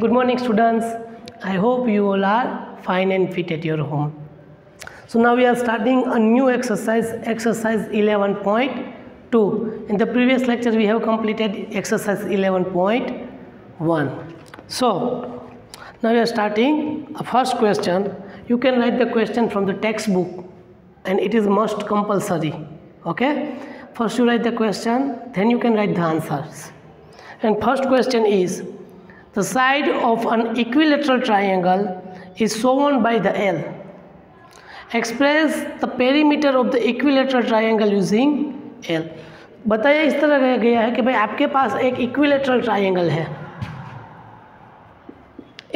Good morning, students. I hope you all are fine and fit at your home. So now we are starting a new exercise 11.2. In the previous lecture we have completed exercise 11.1. So now we are starting a first question. You can write the question from the textbook and it is most compulsory. Okay? First you write the question, then you can write the answers. And first question is, the side of an equilateral triangle is shown by the L. Express the perimeter of the equilateral triangle using L. बताया इस तरह गया है कि भाई आपके पास एक equilateral triangle है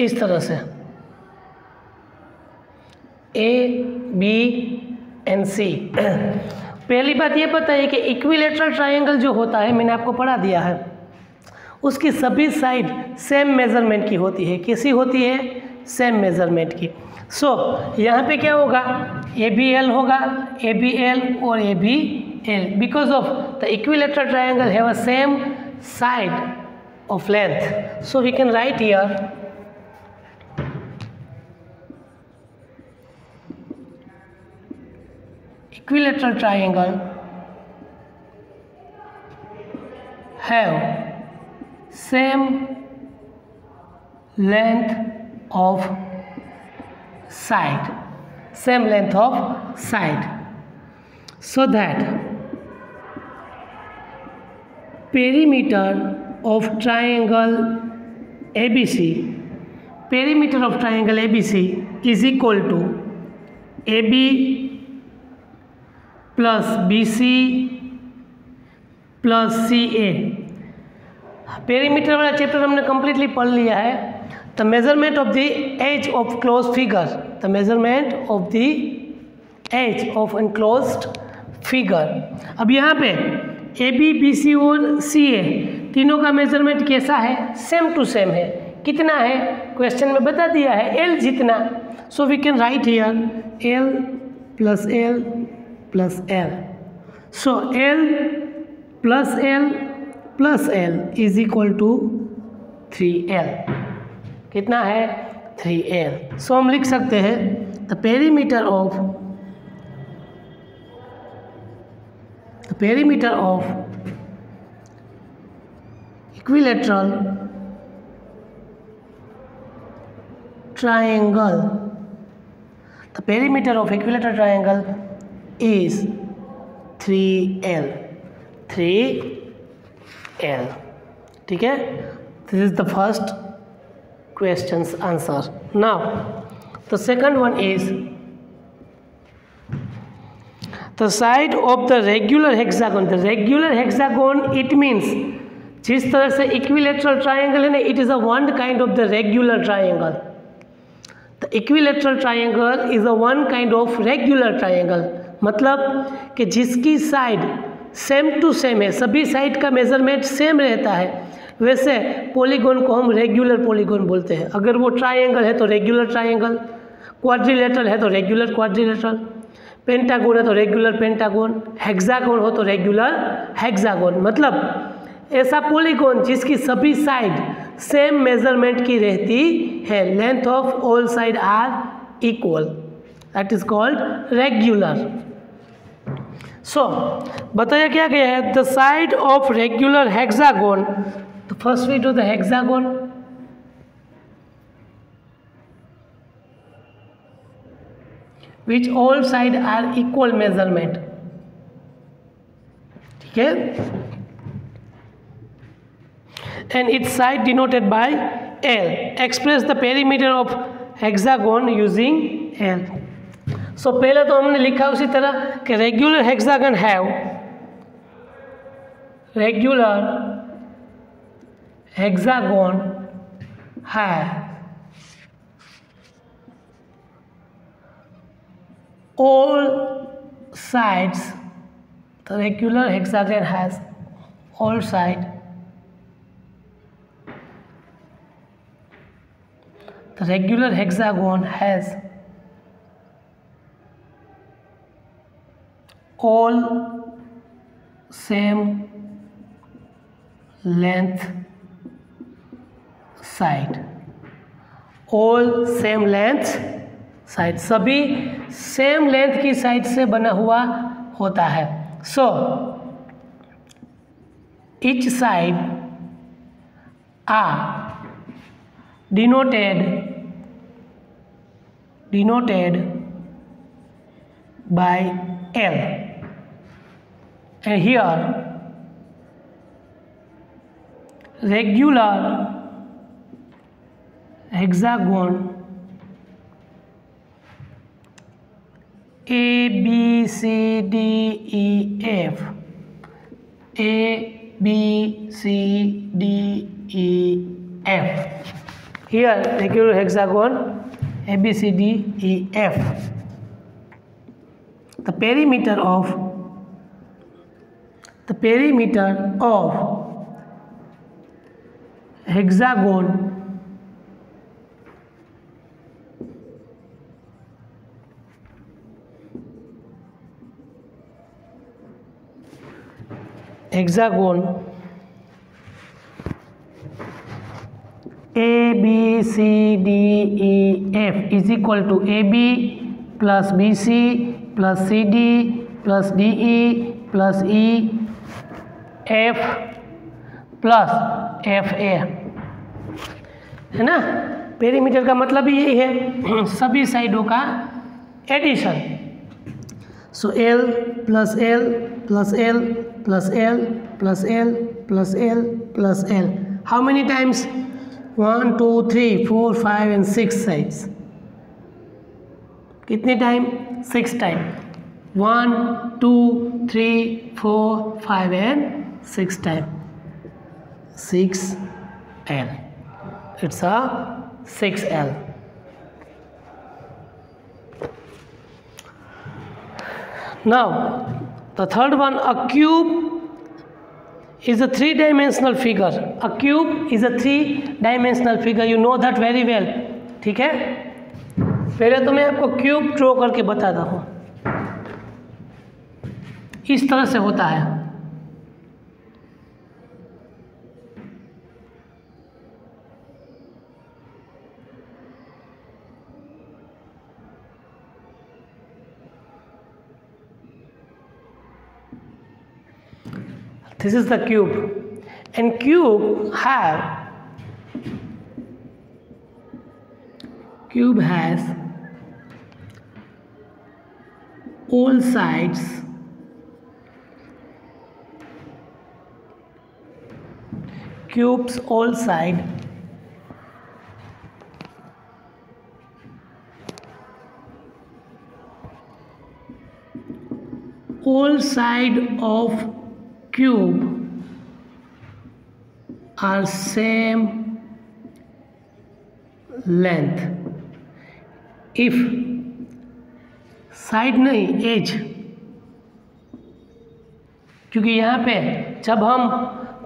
इस तरह से ए बी एंड सी. पहली बात ये पता है कि इक्विलेटरल ट्राइंगल जो होता है, मैंने आपको पढ़ा दिया है, उसकी सभी साइड सेम मेज़रमेंट की होती है. कैसी होती है? सेम मेज़रमेंट की. सो यहाँ पे क्या होगा? ए बी एल होगा, ए बी एल और A B L, because of the equilateral triangle have a same side of length. So we can write here equilateral triangle have same length of side, so that perimeter of triangle ABC is equal to AB plus BC plus CA. Perimeter वाला chapter हमने completely पढ़ लिया है. The measurement of the edge of close figure, the measurement of the edge of enclosed figure. अब यहाँ पे A B B C और सी ए तीनों का मेजरमेंट कैसा है? सेम टू सेम है. कितना है? क्वेश्चन में बता दिया है, एल जितना. So we can write here L plus L plus L. So L plus L plus L is equal to 3L. कितना है? 3L. सो हम लिख सकते हैं the perimeter of equilateral triangle, the perimeter of equilateral triangle is 3L. ठीक है? This is the first question's answer. Now the second one is the side of the regular hexagon. The regular hexagon, it means जिस तरह से equilateral triangle है ना, it is a one kind of the regular triangle. The equilateral triangle is a one kind of regular triangle. मतलब कि जिसकी side same to same है, सभी साइड का मेजरमेंट सेम रहता है, वैसे पॉलीगॉन को हम रेगुलर पॉलीगॉन बोलते हैं. अगर वो ट्राइंगल है तो रेगुलर ट्राइंगल, क्वाड्रिलेटरल है तो रेगुलर क्वाड्रिलेटरल, पेंटागोन है तो रेगुलर पेंटागोन, हेक्सागोन हो तो रेगुलर हेक्सागोन. मतलब ऐसा पॉलीगॉन जिसकी सभी साइड सेम मेजरमेंट की रहती है, length of all side are equal, that is called regular. So बताया क्या गया है? The side of regular hexagon. तो first we do the hexagon. Which all side are equal measurement. ठीक है? And its side denoted by L. Express the perimeter of hexagon using L. So पहले तो हमने लिखा उसी तरह कि regular hexagon have all sides. The regular hexagon has all sides. The regular hexagon has all same length side. All same length side, सभी same length की side से बना हुआ होता है। So each side are denoted by L, and here regular hexagon A B C D E F, A B C D E F, here regular hexagon A B C D E F. The perimeter of hexagon A B C D E F is equal to AB plus BC plus CD plus DE plus EF plus FA, है ना। Perimeter का मतलब ही यही है, सभी साइडों का addition. So L plus L plus L plus L plus L plus L plus L. How many times? 1 2 3 4 5 and 6 sides. कितने time? 6 time. 1 2 3 4 5 and 6 time. 6L. It's a 6L. Now the third one, a cube is a three-dimensional figure. A cube is a three-dimensional figure. You know that very well. ठीक है, पहले तो मैं आपको cube draw करके बताता हूँ। इस तरह से होता है। This is the cube, and cube has all sides of cube are same length. If side नहीं, एज, क्योंकि यहाँ पे जब हम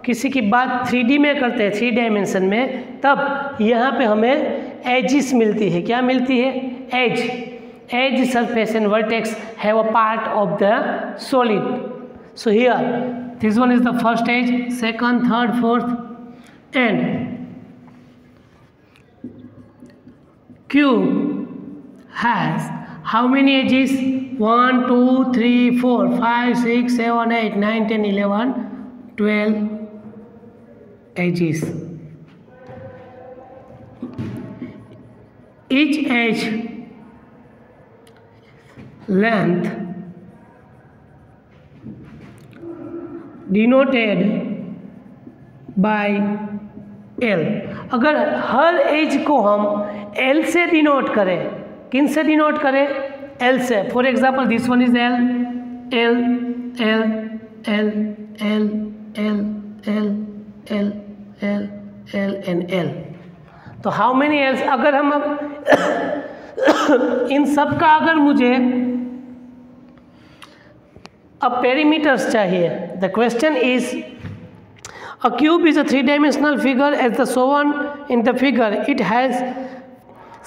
किसी की बात 3D में करते हैं, 3 डायमेंशन में, तब यहाँ पे हमें एजिस मिलती है। क्या मिलती है? Edge surface and vertex have a part of the solid. So here this one is the first edge, second, third, fourth, and cube has how many edges? 1 2 3 4 5 6 7 8 9 10 11 12 edges. Each edge length denoted by L. अगर हर as को हम L से denote करें, किन से denote करें? L से. For example this one is L, L, L, L, L, L, L, L, L, L and L. तो हाउ मेनी L's? अगर हम इन सब का अगर मुझे अब पेरीमीटर्स चाहिए. The question is a cube is a three-dimensional figure as the shown in the figure. It has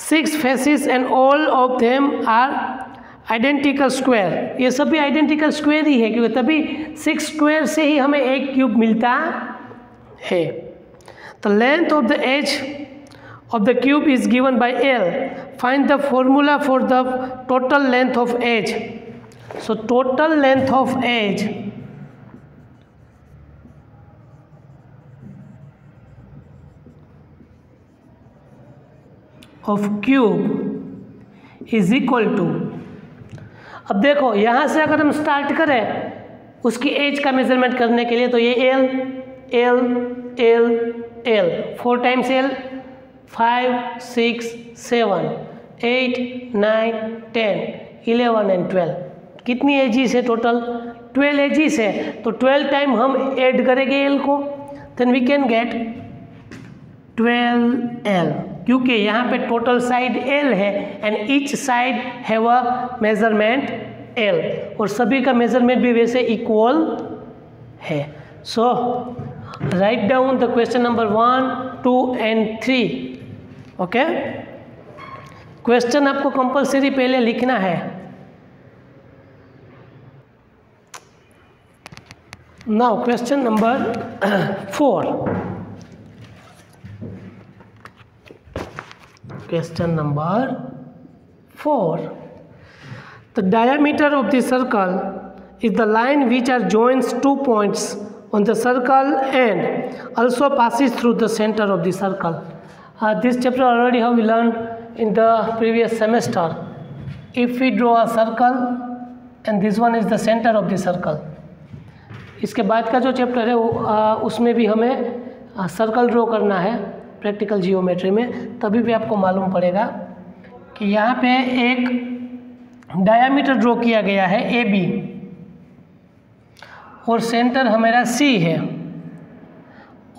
6 faces and all of them are identical square. ये सभी identical square ही है, क्योंकि तभी 6 स्क्वायर से ही हमें एक क्यूब मिलता है. The length of the edge of the cube is given by L. Find the formula for the total length of edge. So total length of edge of cube is equal to, अब देखो यहाँ से अगर हम start करें उसकी as का measurement करने के लिए, तो ये L L L L 4 times L 5 6 7 8 9 10 11 and 12, कितनी एजीज है टोटल? 12 एजीज है। तो 12 टाइम हम ऐड करेंगे L को, then we can get 12L, क्योंकि यहाँ पे टोटल साइड L है and each side have a measurement L, और सभी का मेजरमेंट भी वैसे इक्वल है। So write down the question number 1, 2 and 3। Okay, question आपको कंपलसरी पहले लिखना है। Now question number 4। Question number 4. The diameter of the circle is the line which joins 2 points on the circle and also passes through the center of the circle. This chapter already have we learned in the previous semester. If we draw a circle and this one is the center of the circle, इसके बाद का जो chapter है उसमें भी हमें circle draw करना है प्रैक्टिकल जियोमेट्री में, तभी भी आपको मालूम पड़ेगा कि यहाँ पे एक डायामीटर ड्रॉ किया गया है AB और सेंटर हमारा C है,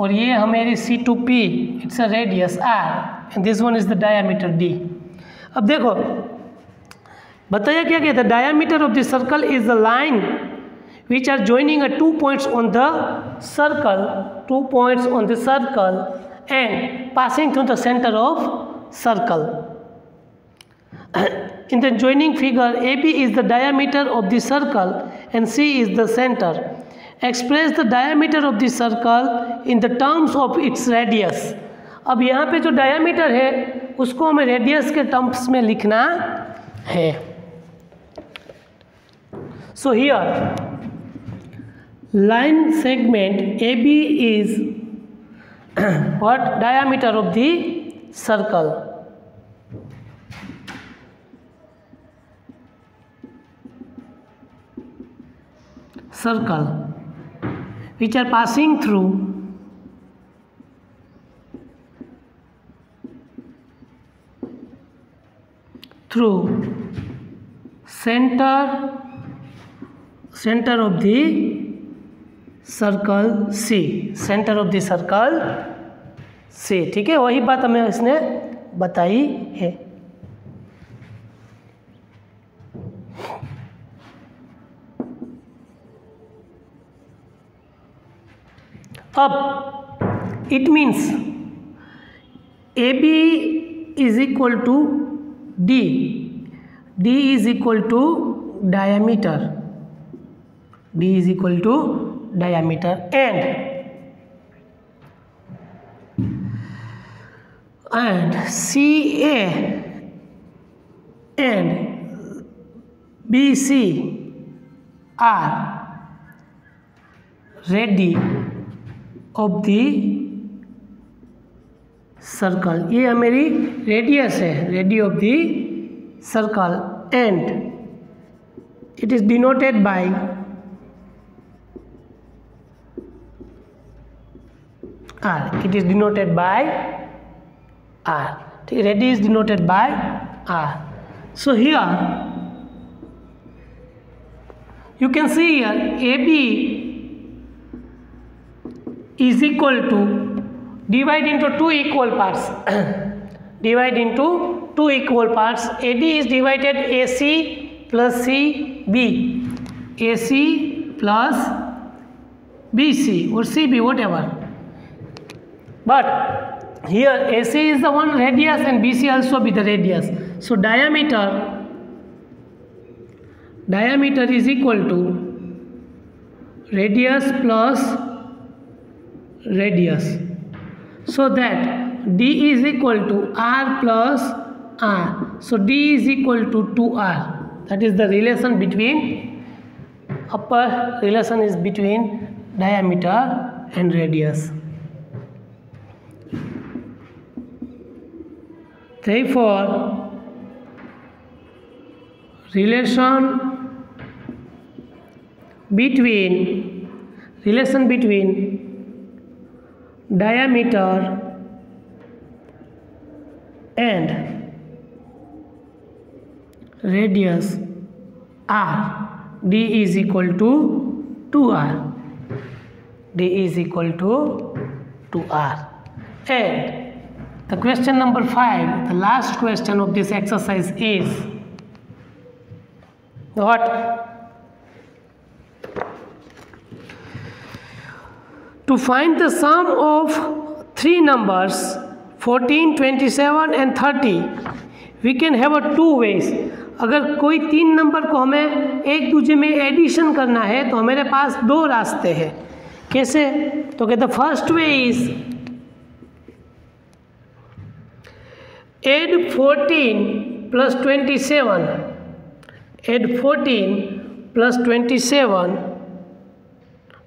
और ये हमारी C to P, it's a radius R and this one is the diameter D। अब देखो बताया क्या गया था, diameter of the circle is the line which are joining a 2 points on the circle and passing through the center of circle. In the joining figure, AB is the diameter of the circle and C is the center. Express the diameter of the circle in the terms of its radius. अब यहाँ पे जो diameter है उसको हमें radius के terms में लिखना है। So here line segment AB is what? Diameter of the circle. Which are passing through center of the circle C, centre of the circle C। ठीक है, वही बात हमें इसने बताई है। अब it means AB is equal to D, D is equal to diameter, D is equal to diameter and CA and BC are radii of the circle। ये हमारी रेडियस है, ready of the circle, and it is denoted by R. It is denoted by R. Radii is denoted by R. So here you can see here AB is equal to, divide into 2 equal parts. Divide into 2 equal parts. AD is divided AC plus CB, AC plus BC or CB, whatever. But here AC is the one radius and BC also be the radius. So diameter is equal to radius plus radius. So that d is equal to r plus r. So d is equal to 2r. That is the relation between diameter and radius. Therefore, relation between diameter and radius r, d is equal to 2r. d is equal to 2r. And the question number 5, the last question of this exercise is what? To find the sum of three numbers 14, 27 and 30, we can have a two ways. अगर कोई तीन number को हमें एक दूसरे में addition करना है तो हमारे पास दो रास्ते हैं. कैसे? तो कहते first way is add 14 plus 27, add 14 plus 27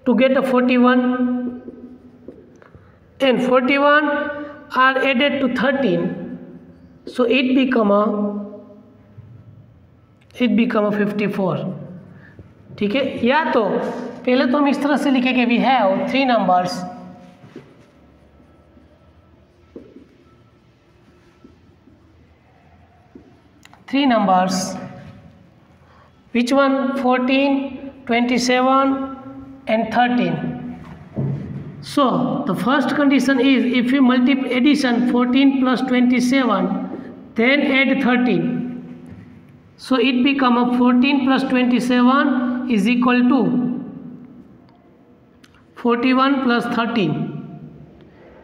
to get a 41, and 41 are added to 13, so it become a 54. ठीक है. या तो पहले तो हम इस तरह से लिखेंगे we have three numbers, which one? 14, 27 and 13. So the first condition is if we multiply addition 14 plus 27 then add 13, so it become a 14 plus 27 is equal to 41 plus 13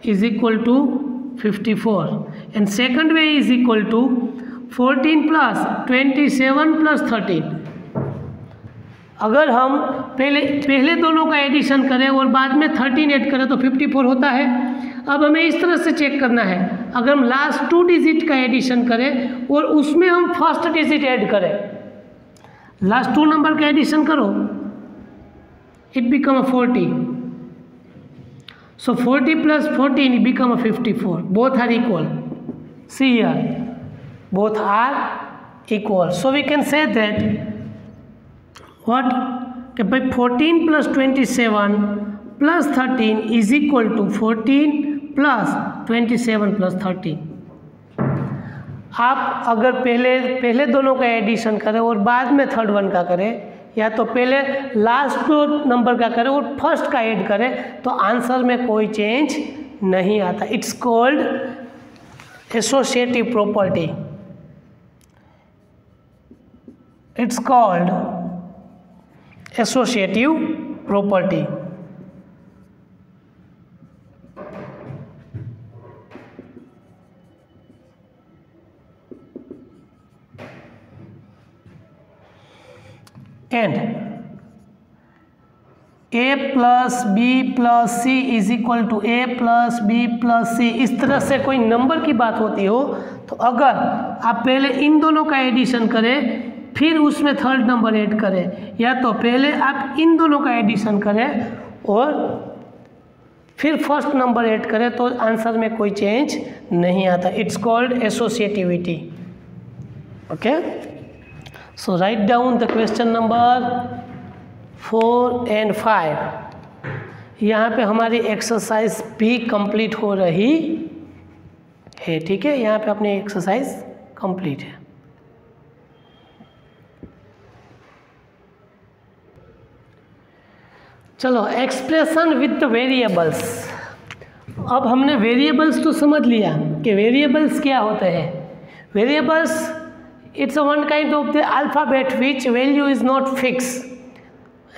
is equal to 54, and second way is equal to 14 plus 27 plus 13. अगर हम पहले दोनों का addition करें और बाद में 13 add करें तो 54 होता है. अब हमें इस तरह से चेक करना है, अगर हम लास्ट 2 डिजिट का एडिशन करें और उसमें हम फर्स्ट डिजिट ऐड करें, लास्ट 2 नंबर का एडिशन करो, it become a 40. So 40 plus 14 it become a 54. Both are equal. See here, both are equal. So we can say that what? By 14 plus 27 plus 13 is equal to 14 plus 27 plus 13. आप अगर पहले दोनों का addition करें और बाद में third one का करें, या तो पहले लास्ट दो नंबर का करें और फर्स्ट का ऐड करें, तो आंसर में कोई चेंज नहीं आता. It's called associative property. It's called associative property. And a plus B plus C is equal to A plus B plus C. इस तरह से कोई नंबर की बात होती हो तो अगर आप पहले इन दोनों का एडिशन करें फिर उसमें थर्ड नंबर ऐड करें, या तो पहले आप इन दोनों का एडिशन करें और फिर फर्स्ट नंबर ऐड करें, तो आंसर में कोई चेंज नहीं आता. It's called associativity. Okay, so write down the question number 4 and 5. यहाँ पे हमारी एक्सरसाइज भी कंप्लीट हो रही है. ठीक है, यहाँ पे अपनी एक्सरसाइज कंप्लीट है. चलो, एक्सप्रेशन विद वेरिएबल्स. अब हमने वेरिएबल्स तो समझ लिया कि वेरिएबल्स क्या होते हैं. Variables it's one kind of the alphabet which value is not fix,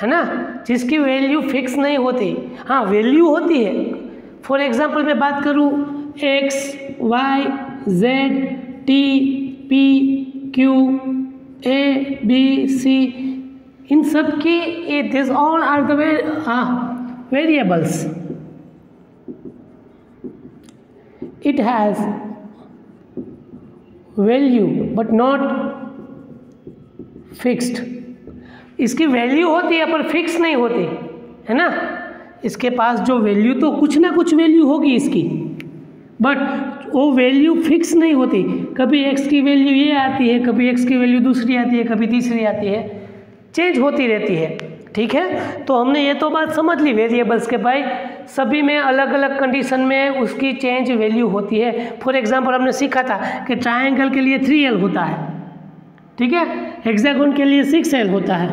है ना, जिसकी वैल्यू फिक्स नहीं होती. हाँ, वैल्यू होती है. फॉर एग्जांपल मैं बात करूँ x, y, z, t, p, q, a, b, c, इन सब की this all are the variables. It has value but not fixed. इसकी वैल्यू होती है पर फिक्स नहीं होती है ना। इसके पास जो वैल्यू तो कुछ ना कुछ वैल्यू होगी इसकी, बट वो वैल्यू फिक्स नहीं होती। कभी x की वैल्यू ये आती है, कभी x की वैल्यू दूसरी आती है, कभी तीसरी आती है, चेंज होती रहती है। ठीक है, तो हमने ये तो बात समझ ली वेरिएबल्स के भाई सभी में अलग अलग कंडीशन में उसकी चेंज वैल्यू होती है। फॉर एग्जांपल हमने सीखा था कि ट्रायंगल के लिए 3l होता है, ठीक है, हेक्सागोन के लिए 6l होता है,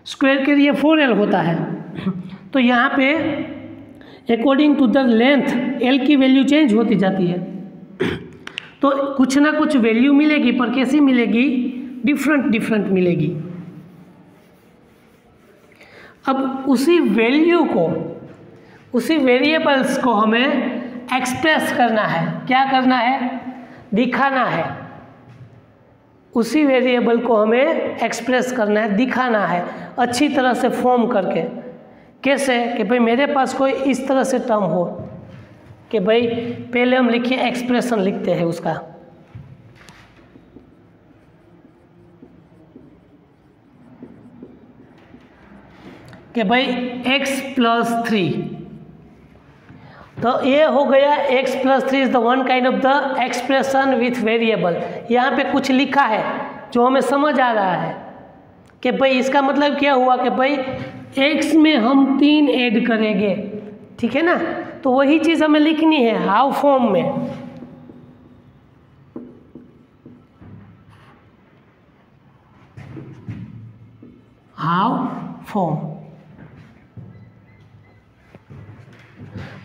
स्क्वायर के लिए 4l होता है। तो यहाँ पे according to the length l की वैल्यू चेंज होती जाती है। तो कुछ ना कुछ वैल्यू मिलेगी, पर कैसी मिलेगी? डिफरेंट मिलेगी। अब उसी वैल्यू को, उसी वेरिएबल्स को हमें एक्सप्रेस करना है। क्या करना है? दिखाना है। उसी वेरिएबल को हमें एक्सप्रेस करना है, दिखाना है अच्छी तरह से फॉर्म करके। कैसे? कि भाई मेरे पास कोई इस तरह से टर्म हो कि भाई पहले हम लिखिए, एक्सप्रेशन लिखते हैं उसका। कि भाई x + 3, तो ये हो गया x + 3 is the one kind of the expression with variable. यहाँ पे कुछ लिखा है जो हमें समझ आ रहा है कि भाई इसका मतलब क्या हुआ कि भाई x में हम 3 ऐड करेंगे, ठीक है ना। तो वही चीज़ हमें लिखनी है हाउ फॉर्म में। How form.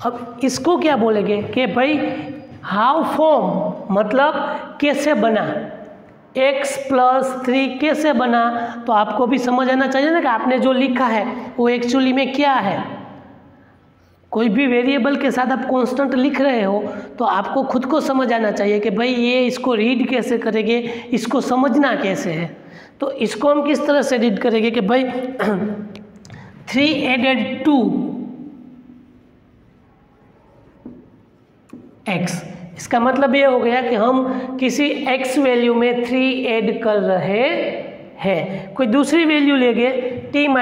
अब इसको क्या बोलेंगे कि भाई हाउ फॉर्म मतलब कैसे बना, x + 3 कैसे बना। तो आपको भी समझ आना चाहिए ना कि आपने जो लिखा है वो एक्चुअली में क्या है। कोई भी वेरिएबल के साथ आप कांस्टेंट लिख रहे हो तो आपको खुद को समझ आना चाहिए कि भाई ये इसको रीड कैसे करेंगे, इसको समझना कैसे है। तो इसको हम किस तरह से रीड करेंगे कि भाई 3 added 2 x, इसका मतलब ये हो गया कि हम किसी x वैल्यू में 3 ऐड कर रहे हैं। कोई दूसरी वैल्यू लेंगे t -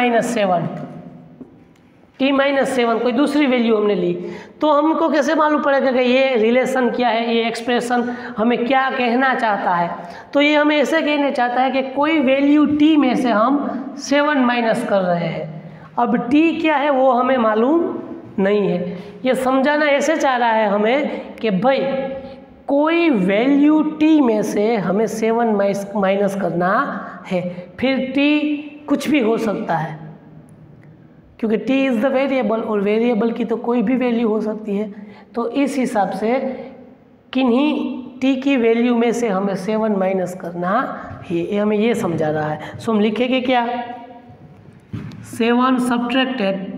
7 कोई दूसरी वैल्यू हमने ली, तो हमको कैसे मालूम पड़ेगा कि ये रिलेशन क्या है, ये एक्सप्रेशन हमें क्या कहना चाहता है। तो ये हमें ऐसे कहना चाहता है कि कोई वैल्यू t में से हम 7 माइनस कर रहे हैं। अब t क्या है वो हमें मालूम नहीं है। ये समझाना ऐसे चाह रहा है हमें कि भाई कोई वैल्यू t में से हमें 7 माइनस करना है। फिर t कुछ भी हो सकता है क्योंकि t इज़ द वेरिएबल, और वेरिएबल की तो कोई भी वैल्यू हो सकती है। तो इस हिसाब से किन्हीं t की वैल्यू में से हमें 7 माइनस करना है, ये हमें ये समझा रहा है। सो हम लिखेंगे क्या? 7 सब्ट्रैक्टेड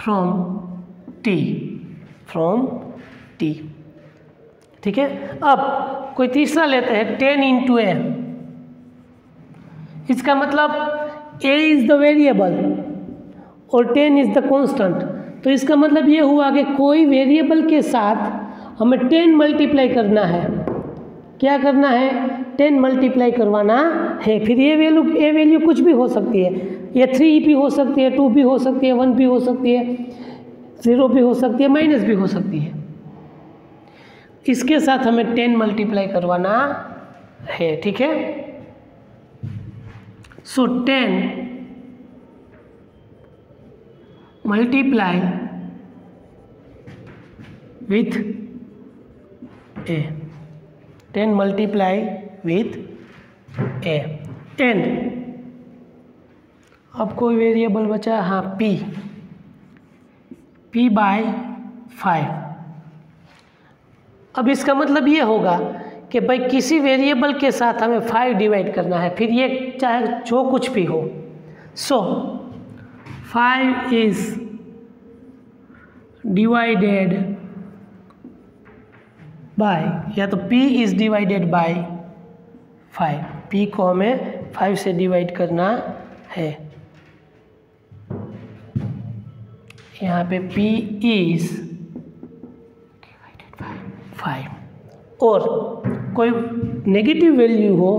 फ्रॉम t, ठीक है। अब कोई तीसरा लेते हैं 10 × a। इसका मतलब a इज़ द वेरिएबल और 10 इज़ द कांस्टेंट। तो इसका मतलब ये हुआ कि कोई वेरिएबल के साथ हमें 10 मल्टीप्लाई करना है। क्या करना है? 10 मल्टीप्लाई करवाना है। फिर ये वैल्यू कुछ भी हो सकती है, ये 3 भी हो सकती है, 2 भी हो सकती है, 1 भी हो सकती है, 0 भी हो सकती है, माइनस भी हो सकती है। इसके साथ हमें 10 मल्टीप्लाई करवाना है, ठीक है। सो 10 multiply with a, 10 multiply with a and अब कोई वेरिएबल बचा, हाँ p / 5। अब इसका मतलब ये होगा कि भाई किसी वेरिएबल के साथ हमें 5 डिवाइड करना है, फिर ये चाहे जो कुछ भी हो। सो 5 इज डिवाइडेड बाय, या तो p is divided by 5, p को हमें 5 से डिवाइड करना है। यहाँ पे p इज 5 और कोई नेगेटिव वैल्यू हो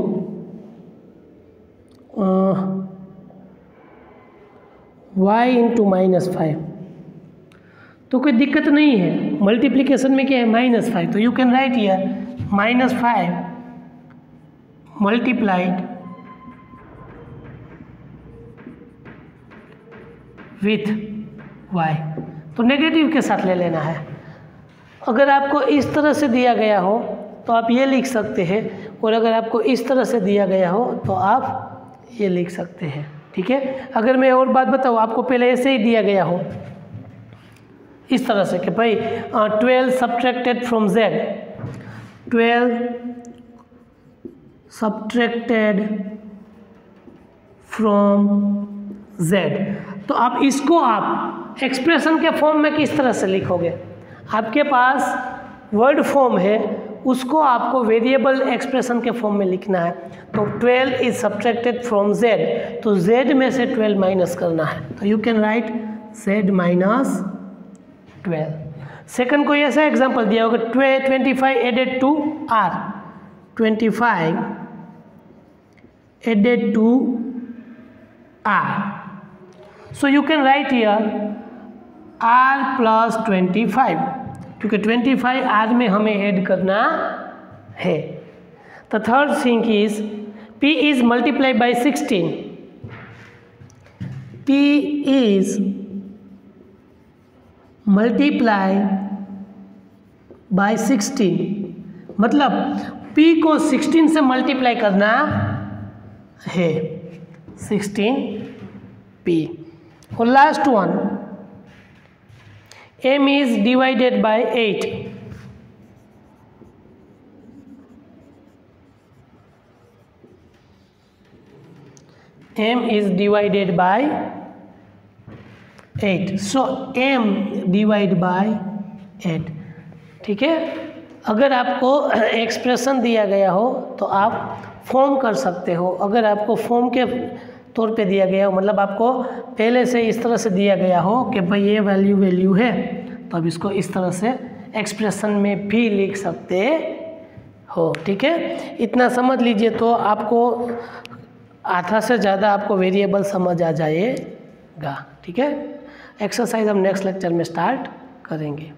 y इंटू -5 तो कोई दिक्कत नहीं है। मल्टीप्लिकेशन में क्या है -5, तो you can write here -5 multiplied with y, तो नेगेटिव के साथ ले लेना है। अगर आपको इस तरह से दिया गया हो तो आप ये लिख सकते हैं, और अगर आपको इस तरह से दिया गया हो तो आप ये लिख सकते हैं। ठीक है, अगर मैं और बात बताऊँ, आपको पहले ऐसे ही दिया गया हो इस तरह से कि भाई 12 subtracted from z, 12 subtracted from z, तो आप इसको आप एक्सप्रेशन के फॉर्म में किस तरह से लिखोगे? आपके पास वर्ड फॉर्म है, उसको आपको वेरिएबल एक्सप्रेशन के फॉर्म में लिखना है। तो 12 इज सब्ट्रैक्टेड फ्रॉम z, तो z में से 12 माइनस करना है, तो you can write z minus 12। Second कोई ऐसा एग्जांपल दिया होगा 25 added to r, 25 added to r, so you can write here r plus 25, क्योंकि 25 r में हमें ऐड करना है। The third thing is p is multiply by 16, p is multiply by 16, मतलब p को 16 से मल्टीप्लाई करना है, 16p। और last one m is divided by 8, m is divided by 8, so m divide by 8। ठीक है, अगर आपको एक्सप्रेशन दिया गया हो तो आप फॉर्म कर सकते हो। अगर आपको फॉर्म के तौर पे दिया गया हो, मतलब आपको पहले से इस तरह से दिया गया हो कि भाई ये वैल्यू है, तो अब इसको इस तरह से एक्सप्रेशन में भी लिख सकते हो। ठीक है, इतना समझ लीजिए तो आपको आधा से ज़्यादा आपको वेरिएबल समझ आ जाएगा। ठीक है, एक्सरसाइज हम नेक्स्ट लेक्चर में स्टार्ट करेंगे।